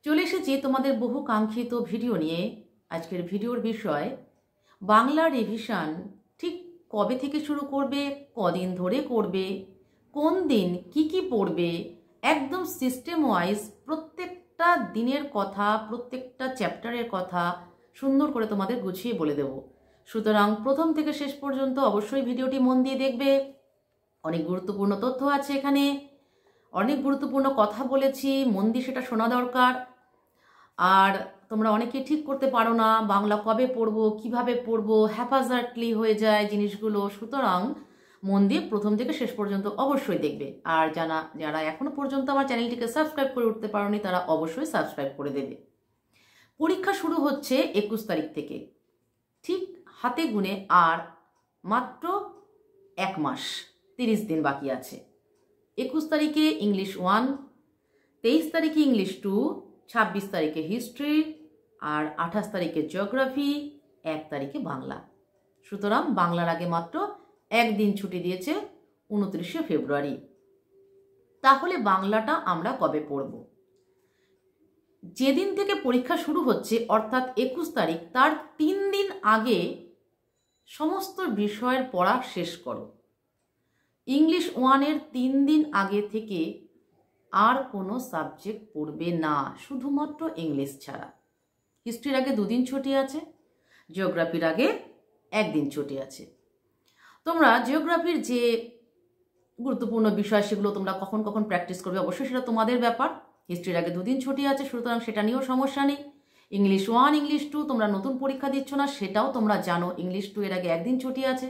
চলে এসেছি তোমাদের বহু কাঙ্ক্ষিত ভিডিও নিয়ে। আজকের ভিডিওর বিষয় বাংলা রিভিশন ঠিক কবে থেকে শুরু করবে, কদিন ধরে করবে, কোন দিন কি পড়বে, একদম সিস্টেম ওয়াইজ প্রত্যেকটা দিনের কথা, প্রত্যেকটা চ্যাপ্টারের কথা সুন্দর করে তোমাদের গুছিয়ে বলে দেব। সুতরাং প্রথম থেকে শেষ পর্যন্ত অবশ্যই ভিডিওটি মন দিয়ে দেখবে। অনেক গুরুত্বপূর্ণ তথ্য আছে এখানে, অনেক গুরুত্বপূর্ণ কথা বলেছি, মন দিয়ে সেটা শোনা দরকার। আর তোমরা অনেকে ঠিক করতে পারো না বাংলা কবে পড়বো, কিভাবে পড়বো, হ্যাপাজার্টলি হয়ে যায় জিনিসগুলো। সুতরাং মন দিয়ে প্রথম থেকে শেষ পর্যন্ত অবশ্যই দেখবে। আর যারা এখনো পর্যন্ত আমার চ্যানেলটিকে সাবস্ক্রাইব করে উঠতে পারোনি তারা অবশ্যই সাবস্ক্রাইব করে দেবে। পরীক্ষা শুরু হচ্ছে 21 তারিখ থেকে, ঠিক হাতে গুনে আর মাত্র 1 মাস 30 দিন বাকি আছে। 21 তারিখে ইংলিশ 1, 23 তারিখে ইংলিশ 2, 26 তারিখে হিস্ট্রি, আর 28 তারিখে জিওগ্রাফি, 1 তারিখে বাংলা। সুতরাং বাংলার আগে মাত্র একদিন ছুটি দিয়েছে, 29শে ফেব্রুয়ারি। তাহলে বাংলাটা আমরা কবে পড়ব? যেদিন থেকে পরীক্ষা শুরু হচ্ছে অর্থাৎ 21 তারিখ, তার 3 দিন আগে সমস্ত বিষয়ের পড়া শেষ করো। ইংলিশ 1-এর 3 দিন আগে থেকে আর কোনো সাবজেক্ট পড়বে না, শুধুমাত্র ইংলিশ ছাড়া। হিস্ট্রির আগে 2 দিন ছুটি আছে, জিওগ্রাফির আগে 1 দিন ছুটি আছে। তোমরা জিওগ্রাফির যে গুরুত্বপূর্ণ বিষয় সেগুলো তোমরা কখন কখন প্র্যাকটিস করবে অবশ্যই সেটা তোমাদের ব্যাপার। হিস্ট্রির আগে 2 দিন ছুটি আছে, সুতরাং সেটা নিয়েও সমস্যা নেই। ইংলিশ 1, ইংলিশ 2 তোমরা নতুন পরীক্ষা দিচ্ছ না, সেটাও তোমরা জানো। ইংলিশ 2 এর আগে 1 দিন ছুটি আছে।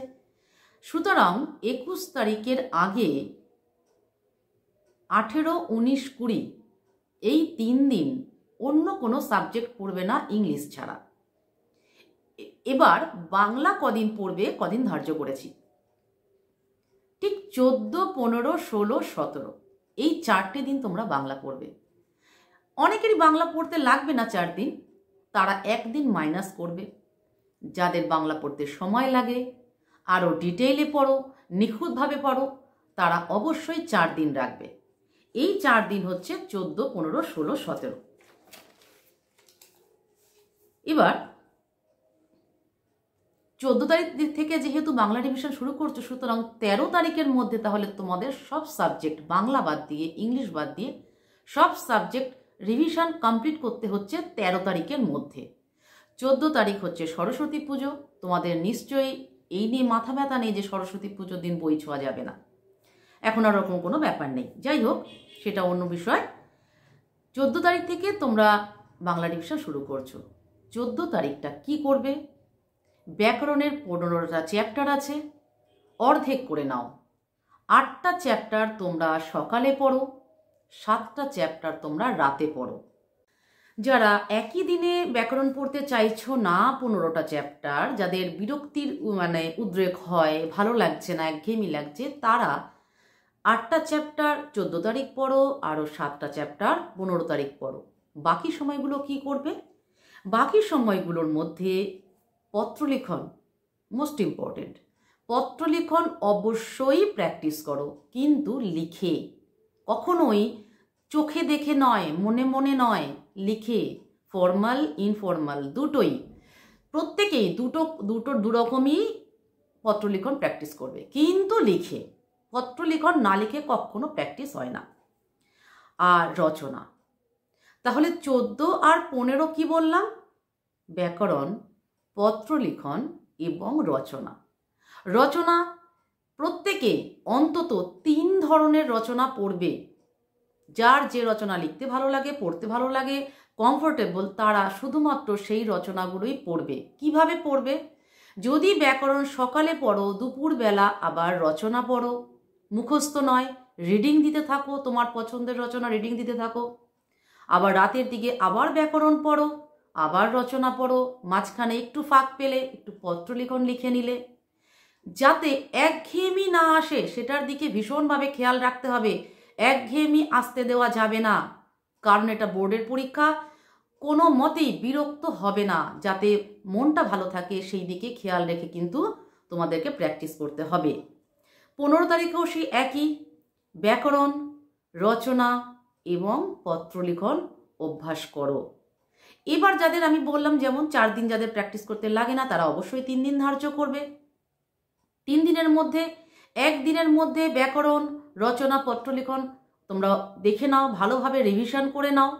সুতরাং 21 তারিখের আগে 18, 19, 20 এই 3 দিন অন্য কোনো সাবজেক্ট পড়বে না ইংলিশ ছাড়া। এবার বাংলা কদিন পড়বে, কদিন ধার্য করেছি। ঠিক 14, 15, 16, 17 এই 4টে দিন তোমরা বাংলা পড়বে। অনেকেরই বাংলা পড়তে লাগবে না 4 দিন, তারা 1 দিন মাইনাস করবে। যাদের বাংলা পড়তে সময় লাগে, আরও ডিটেইলে পড়ো, নিখুঁতভাবে পড়ো, তারা অবশ্যই 4 দিন রাখবে। এই 4 দিন হচ্ছে 14, 15, 16, 17। এবার 14 তারিখ থেকে যেহেতু বাংলা রিভিশন শুরু করছো, সুতরাং 13 তারিখের মধ্যে তাহলে তোমাদের সব সাবজেক্ট, বাংলা বাদ দিয়ে, ইংলিশ বাদ দিয়ে সব সাবজেক্ট রিভিশন কমপ্লিট করতে হচ্ছে 13 তারিখের মধ্যে। 14 তারিখ হচ্ছে সরস্বতী পুজো। তোমাদের নিশ্চয়ই এই নিয়ে মাথা ব্যথা নেই যে সরস্বতী পুজোর দিন বই ছোঁয়া যাবে না। এখন আর ওরকম কোনো ব্যাপার নেই, যাই হোক সেটা অন্য বিষয়। 14 তারিখ থেকে তোমরা বাংলা রিভিশন শুরু করছো। 14 তারিখটা কি করবে? ব্যাকরণের 15টা চ্যাপ্টার আছে, অর্ধেক করে নাও। 8টা চ্যাপ্টার তোমরা সকালে পড়ো, 7টা চ্যাপ্টার তোমরা রাতে পড়ো। যারা একই দিনে ব্যাকরণ পড়তে চাইছো না 15টা চ্যাপ্টার, যাদের বিরক্তির উদ্রেক হয়, ভালো লাগছে না, একঘেয়েমি লাগছে, তারা 8টা চ্যাপ্টার 14 তারিখ পড়ো, আরও 7টা চ্যাপ্টার 15 তারিখ পড়ো। বাকি সময়গুলো কি করবে? বাকি সময়গুলোর মধ্যে পত্রলিখন মোস্ট ইম্পর্টেন্ট। পত্রলিখন অবশ্যই প্র্যাকটিস করো, কিন্তু লিখে, কখনোই চোখে দেখে নয়, মনে মনে নয়, লিখে। ফর্মাল, ইনফর্মাল দুটোই, প্রত্যেকেই দু রকমই পত্রলিখন প্র্যাকটিস করবে, কিন্তু লিখে। পত্রলিখন না লিখে কখনো প্র্যাকটিস হয় না। আর রচনা, তাহলে 14 আর 15 কি বললাম? ব্যাকরণ, পত্রলিখন এবং রচনা। রচনা প্রত্যেকে অন্তত 3 ধরনের রচনা পড়বে। যার যে রচনা লিখতে ভালো লাগে, পড়তে ভালো লাগে, কমফোর্টেবল, তারা শুধুমাত্র সেই রচনাগুলোই পড়বে। কিভাবে পড়বে? যদি ব্যাকরণ সকালে পড়ো, দুপুরবেলা আবার রচনা পড়ো। মুখস্থ নয়, রিডিং দিতে থাকো, তোমার পছন্দের রচনা রিডিং দিতে থাকো। আবার রাতের দিকে আবার ব্যাকরণ পড়ো, আবার রচনা পড়ো, মাঝখানে একটু ফাঁক পেলে একটু পত্রলিখন লিখে নিলে। যাতে একঘেয়েমি না আসে সেটার দিকে ভীষণভাবে খেয়াল রাখতে হবে। একঘেয়েমি আসতে দেওয়া যাবে না, কারণ এটা বোর্ডের পরীক্ষা। কোনো মতেই বিরক্ত হবে না, যাতে মনটা ভালো থাকে সেই দিকে খেয়াল রেখে কিন্তু তোমাদেরকে প্র্যাকটিস করতে হবে। 15 তারিখেও সেই একই, ব্যাকরণ, রচনা এবং পত্রলিখন অভ্যাস করো। এবার যাদের আমি বললাম যেমন 4 দিন যাদের প্র্যাকটিস করতে লাগে না তারা অবশ্যই 3 দিন ধার্য করবে। 3 দিনের মধ্যে 1 দিনের মধ্যে ব্যাকরণ, রচনা, পত্রলিখন তোমরা দেখে নাও, ভালোভাবে রিভিশন করে নাও।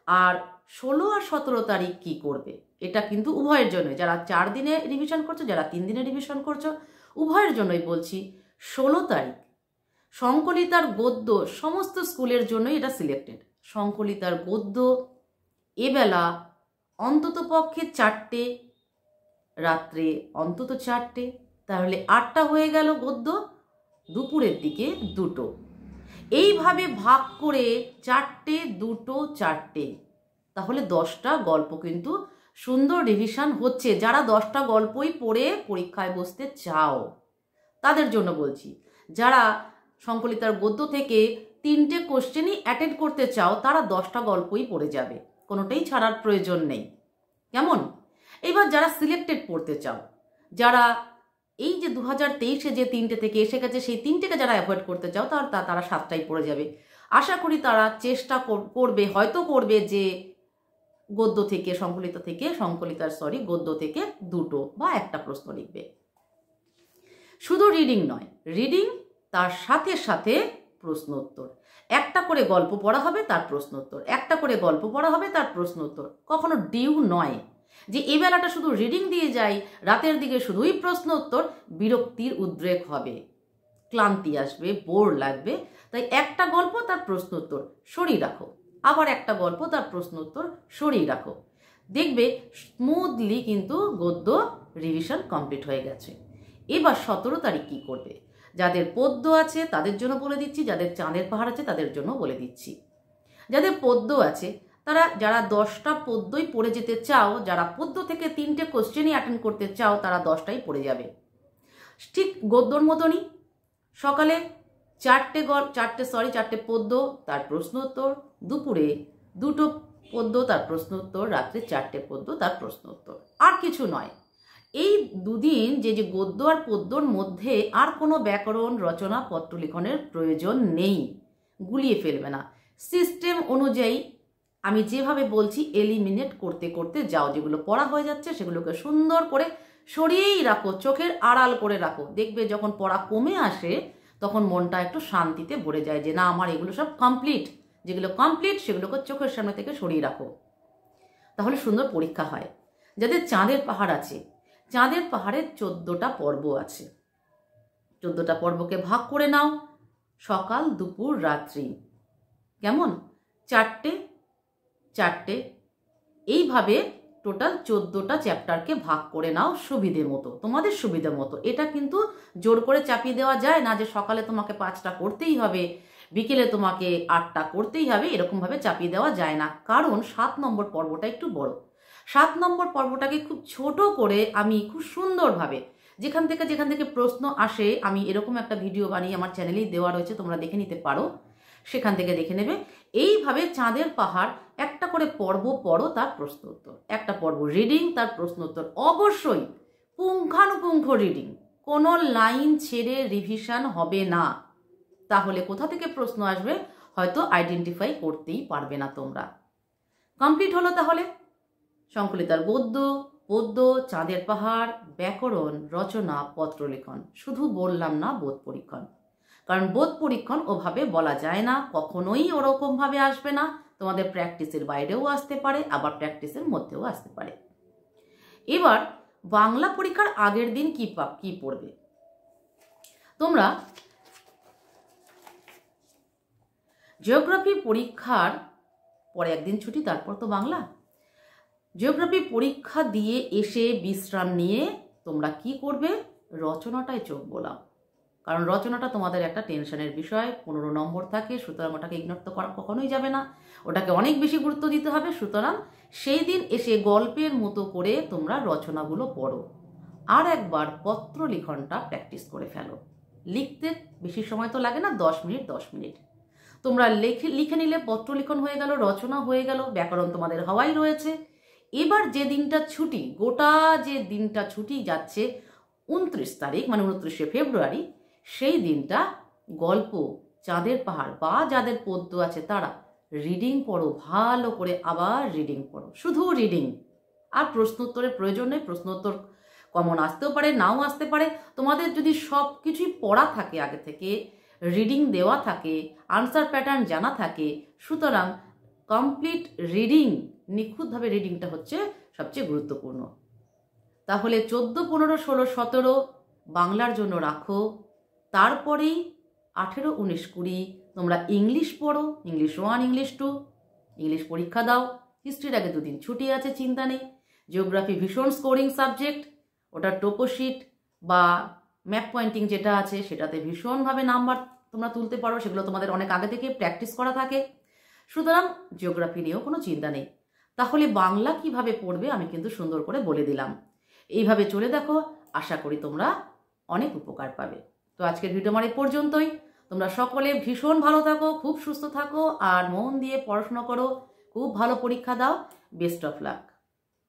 আর 16 আর 17 তারিখ কি করবে, এটা কিন্তু উভয়ের জন্য, যারা 4 দিনে রিভিশন করছো, যারা 3 দিনে রিভিশন করছো, উভয়ের জন্যই বলছি। 16 তারিখ সংকলিতার গদ্য সমস্ত স্কুলের জন্যই এটা সিলেক্টেড। সংকলিতার গদ্য এবেলা অন্তত পক্ষে 4টে, রাত্রে অন্তত 4টে, তাহলে 8টা হয়ে গেল গদ্য, দুপুরের দিকে 2টো। এইভাবে ভাগ করে 4টে, 2টো, 4টে, তাহলে 10টা গল্প কিন্তু সুন্দর রিভিশন হচ্ছে। যারা 10টা গল্পই পড়ে পরীক্ষায় বসতে চাও তাদের জন্য বলছি। যারা সংকলিতার গদ্য থেকে 3টে কোশ্চেনই অ্যাটেন্ড করতে চাও তারা 10টা গল্পই পড়ে যাবে, কোনোটাই ছাড়ার প্রয়োজন নেই। কেমন? এবার যারা সিলেক্টেড পড়তে চাও, যারা এই যে 2023-এ যে 3টে থেকে এসে গেছে সেই 3টেকে যারা অ্যাভয়েড করতে চাও তারা 7টাই পড়ে যাবে। আশা করি তারা চেষ্টা করবে, হয়তো করবে যে গদ্য থেকে গদ্য থেকে 2টো বা 1টা প্রশ্ন লিখবে। শুধু রিডিং নয়, রিডিং তার সাথে সাথে প্রশ্ন উত্তর। 1টা করে গল্প পড়া হবে, তার প্রশ্ন উত্তর, 1টা করে গল্প পড়া হবে, তার প্রশ্ন উত্তর। কখনো ডিউ নয় যে এই বেলাটা শুধু রিডিং দিয়ে যাই, রাতের দিকে শুধুই প্রশ্ন উত্তর, বিরক্তির উদ্রেক হবে, ক্লান্তি আসবে, বোর লাগবে। তাই 1টা গল্প তার প্রশ্ন উত্তর সরিয়ে রাখো, আবার 1টা গল্প তার প্রশ্ন উত্তর সরিয়ে রাখো, দেখবে স্মুথলি কিন্তু গদ্য রিভিশন কমপ্লিট হয়ে গেছে। এবার 17 তারিখ কি করবে? যাদের পদ্য আছে তাদের জন্য বলে দিচ্ছি, যাদের চাঁদের পাহাড় আছে তাদের জন্য বলে দিচ্ছি। যাদের পদ্য আছে তারা, যারা 10টা পদ্যই পড়ে যেতে চাও, যারা পদ্য থেকে 3টে কোশ্চেনই অ্যাটেন্ড করতে চাও তারা 10টাই পড়ে যাবে। ঠিক গদ্যর মতনই সকালে 4টে পদ্য তার প্রশ্ন উত্তর, দুপুরে 2টো পদ্য তার প্রশ্ন উত্তর, রাত্রে 4টে পদ্য তার প্রশ্ন উত্তর, আর কিছু নয়। এই দুদিন যে গদ্য আর পদ্যর মধ্যে আর কোনো ব্যাকরণ, রচনা, পত্রলিখনের প্রয়োজন নেই, গুলিয়ে ফেলবে না। সিস্টেম অনুযায়ী আমি যেভাবে বলছি এলিমিনেট করতে করতে যাও, যেগুলো পড়া হয়ে যাচ্ছে সেগুলোকে সুন্দর করে সরিয়েই রাখো, চোখের আড়াল করে রাখো। দেখবে যখন পড়া কমে আসে তখন মনটা একটু শান্তিতে ভরে যায় যে না, আমার এগুলো সব কমপ্লিট। যেগুলো কমপ্লিট সেগুলোকে চোখের সামনে থেকে সরিয়ে রাখো, তাহলে সুন্দর পরীক্ষা হয়। যাদের চাঁদের পাহাড় আছে, চাঁদের পাহাড়ে 14টা পর্ব আছে। 14টা পর্বকে ভাগ করে নাও, সকাল, দুপুর, রাত্রি, কেমন? 4টে 4টে, এইভাবে টোটাল 14টা চ্যাপ্টারকে ভাগ করে নাও সুবিধে মতো, তোমাদের সুবিধে মতো। এটা কিন্তু জোর করে চাপিয়ে দেওয়া যায় না যে সকালে তোমাকে 5টা করতেই হবে, বিকেলে তোমাকে 8টা করতেই হবে, এরকমভাবে চাপিয়ে দেওয়া যায় না। কারণ 7 নম্বর পর্বটা একটু বড়। 7 নম্বর পর্বটাকে খুব ছোট করে আমি খুব সুন্দরভাবে, যেখান থেকে প্রশ্ন আসে, আমি এরকম একটা ভিডিও বানিয়ে আমার চ্যানেলেই দেওয়া রয়েছে, তোমরা দেখে নিতে পারো, সেখান থেকে দেখে নেবে। এইভাবে চাঁদের পাহাড় 1টা করে পর্ব পড়ো, তার প্রশ্ন উত্তর, 1টা পর্ব রিডিং, তার প্রশ্ন উত্তর। অবশ্যই পুঙ্খানুপুঙ্খ রিডিং, কোনো লাইন ছেড়ে রিভিশন হবে না, তাহলে কোথা থেকে প্রশ্ন আসবে হয়তো আইডেন্টিফাই করতেই পারবে না তোমরা। কমপ্লিট হলো তাহলে সংকলিতার গদ্য, পদ্য, চাঁদের পাহাড়, ব্যাকরণ, রচনা, পত্রলেখন। শুধু বললাম না বোধ পরীক্ষণ, কারণ বোধ পরীক্ষণ ওভাবে বলা যায় না, কখনোই ওরকমভাবে আসবে না। তোমাদের প্র্যাকটিসের বাইরেও আসতে পারে, আবার প্র্যাকটিসের মধ্যেও আসতে পারে। এবার বাংলা পরীক্ষার আগের দিন কি পড়বে তোমরা? জিওগ্রাফি পরীক্ষার পরে একদিন ছুটি, তারপর তো বাংলা। জিওগ্রাফি পরীক্ষা দিয়ে এসে বিশ্রাম নিয়ে তোমরা কি করবে? রচনাটায় চোখ বোলাও, কারণ রচনাটা তোমাদের একটা টেনশনের বিষয়, 15 নম্বর থাকে, সুতরাং ওটাকে ইগনোর তো করা কখনোই যাবে না, ওটাকে অনেক বেশি গুরুত্ব দিতে হবে। সুতরাং সেই দিন এসে গল্পের মতো করে তোমরা রচনাগুলো পড়ো, আর একবার পত্র লিখনটা প্র্যাকটিস করে ফেলো। লিখতে বেশি সময় তো লাগে না, 10 মিনিট। তোমরা লিখে নিলে পত্র লিখন হয়ে গেল, রচনা হয়ে গেল, ব্যাকরণ তোমাদের হওয়াই রয়েছে। এবার যে দিনটা ছুটি, গোটা যে দিনটা ছুটি যাচ্ছে 29 তারিখ, মানে 29শে ফেব্রুয়ারি, সেই দিনটা গল্প, চাঁদের পাহাড় বা যাদের পদ্য আছে তারা রিডিং পড়ো, ভালো করে আবার রিডিং পড়ো, শুধু রিডিং। আর প্রশ্ন উত্তরের প্রয়োজন নেই, প্রশ্ন উত্তর কমন আসতেও পারে, নাও আসতে পারে। তোমাদের যদি সব কিছুই পড়া থাকে, আগে থেকে রিডিং দেওয়া থাকে, আনসার প্যাটার্ন জানা থাকে, সুতরাং কমপ্লিট রিডিং, নিখুঁতভাবে রিডিংটা হচ্ছে সবচেয়ে গুরুত্বপূর্ণ। তাহলে 14, 15, 16, 17 বাংলার জন্য রাখো। তারপরেই 18, 19, 20 তোমরা ইংলিশ পড়ো, ইংলিশ 1, ইংলিশ 2, ইংলিশ পরীক্ষা দাও। হিস্ট্রির আগে 2 দিন ছুটি আছে, চিন্তা নেই। জিওগ্রাফি ভীষণ স্কোরিং সাবজেক্ট, ওটা টোপোশিট বা ম্যাপ পয়েন্টিং যেটা আছে সেটাতে ভীষণভাবে নাম্বার তোমরা তুলতে পারো, সেগুলো তোমাদের অনেক আগে থেকে প্র্যাকটিস করা থাকে। সুতরাং জিওগ্রাফি নিয়েও কোনো চিন্তা নেই। তাহলে বাংলা কিভাবে পড়বে আমি কিন্তু সুন্দর করে বলে দিলাম। এইভাবে চলে দেখো, আশা করি তোমরা অনেক উপকার পাবে। তো আজকের ভিডিও আমার এই পর্যন্তই। তোমরা সকলে ভীষণ ভালো থাকো, খুব সুস্থ থাকো, আর মন দিয়ে পড়াশোনা করো, খুব ভালো পরীক্ষা দাও। Best of luck.